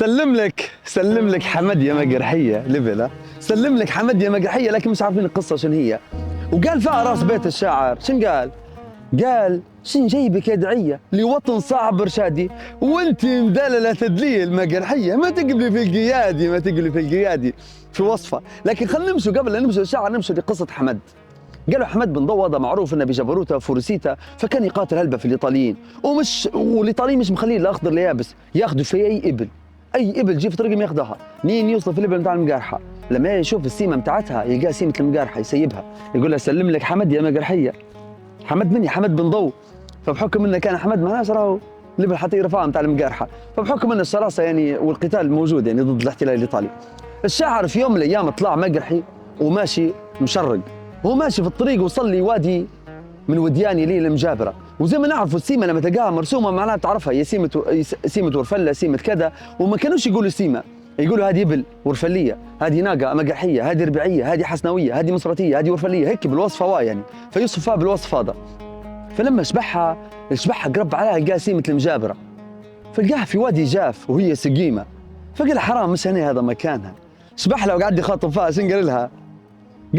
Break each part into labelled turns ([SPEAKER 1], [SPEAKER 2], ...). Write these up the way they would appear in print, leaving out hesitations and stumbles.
[SPEAKER 1] سلم لك حمد يا مقرحيه لبلا. سلم لك حمد يا مقرحيه، لكن مش عارفين القصه شنو هي. وقال فيها راس بيت الشاعر شن قال؟ قال شن جايبك يا دعيه لوطن صعب ارشادي وانت مدلله تدليل مقرحيه، ما تقبلي في القيادي ما تقبلي في القيادي في وصفه. لكن خلينا نمشوا قبل لا نمشوا الشاعر نمشوا لقصه حمد. قالوا حمد بن ضوضة معروف انه بجبروته وفروسيته، فكان يقاتل هلبة في الايطاليين، والايطاليين مش مخلين لا اخضر لا يابس، ياخذوا في اي ابل تجي في طريقهم ياخذها، نين يوصل في الابل نتاع المقارحه، لما يشوف السيمه نتاعتها يلقى سيمه المقارحه يسيبها، يقول لها سلم لك حمد يا مقرحيه. حمد مني حمد بن ضو، فبحكم انه كان حمد معناش راهو الابل حتى يرفعها نتاع المقارحه، فبحكم ان الشراسه يعني والقتال موجود يعني ضد الاحتلال الايطالي. الشاعر في يوم من الايام طلع مقرحي وماشي مشرق، وهو ماشي في الطريق وصل لي وادي من وديان يلي المجابره، وزي ما نعرفوا السيمه لما تلقاها مرسومه معناها تعرفها هي سيمه ورفله سيمه كذا، وما كانوش يقولوا سيمه، يقولوا هذه ابل ورفليه، هذه ناقه مقرحيه، هذه ربيعيه، هذه حسنويه، هذه مصرتيه، هذه ورفليه، هيك بالوصف هو يعني، فيوصفها بالوصف هذا. فلما شبحها قرب عليها لقاها سيمه المجابره، فلقاها في وادي جاف وهي سقيمه، فقال حرام مش هنا هذا مكانها. شبح لها وقعد يخاطب فيها، شنو قال لها؟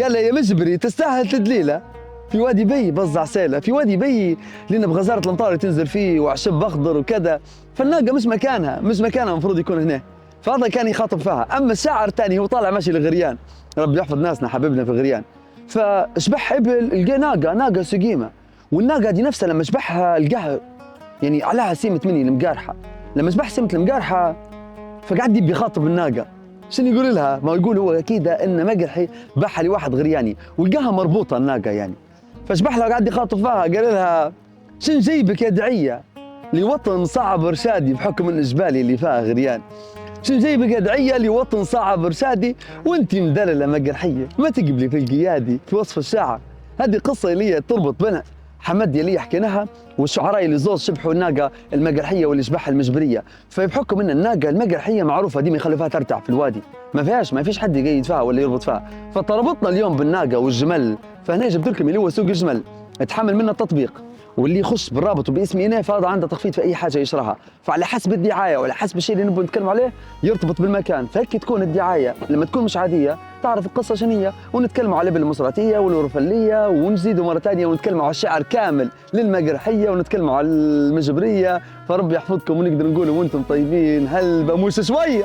[SPEAKER 1] قال لها يا مجبري تستاهل تدليله، في وادي بي بزع سيله، في وادي بي لنا بغزاره الامطار تنزل فيه وعشب اخضر وكذا، فالناقه مش مكانها المفروض يكون هنا. فهذا كان يخاطب فيها. اما الشاعر الثاني هو طالع ماشي لغريان، ربي يحفظ ناسنا حبيبنا في غريان، فشبح ابل لقى ناقه سقيمه، والناقه دي نفسها لما شبحها لقاها يعني عليها سيمه مني المقارحه، لما شبح سيمه المقارحه فقعد يبي يخاطب الناقه، شنو يقول لها؟ ما يقول هو اكيد ان مقرحي بحها لواحد غرياني ولقاها مربوطه الناقه يعني، فشبح لها وقعد يخاطب فيها، قال لها شن جيبك يا دعيه لوطن صعب ارشادي بحكم الجبال اللي فيها غريان، شن جيبك يا دعيه لوطن صعب ارشادي وانت مدلله مقرحيه ما تقبلي في القيادي في وصف الشاعر. هذه قصه اللي تربط بين حمد اللي حكيناها والشعراء اللي زوز شبحوا الناقه المقرحيه واللي شبحها المجبريه، فبحكم ان الناقه المقرحيه معروفه ديما يخلوا فيها ترتع في الوادي، ما فيش حد يقيد فيها ولا يربط فيها، فتربطنا اليوم بالناقه والجمل، فهنا جبت لكم اللي هو سوق الجمل اتحمل منه التطبيق، واللي يخش بالرابط وباسمي هنا فهذا عنده تخفيض في اي حاجه يشراها، فعلى حسب الدعايه وعلى حسب الشيء اللي نبغى نتكلم عليه يرتبط بالمكان، فهيك تكون الدعايه لما تكون مش عاديه تعرف القصه شنو هي، ونتكلموا على الابل المصراتيه والورفليه ونزيدوا مره ثانيه ونتكلموا على الشعر كامل للمقرحيه ونتكلموا على المجبريه، فربي يحفظكم ونقدر نقول وانتم طيبين هل بموس شويه.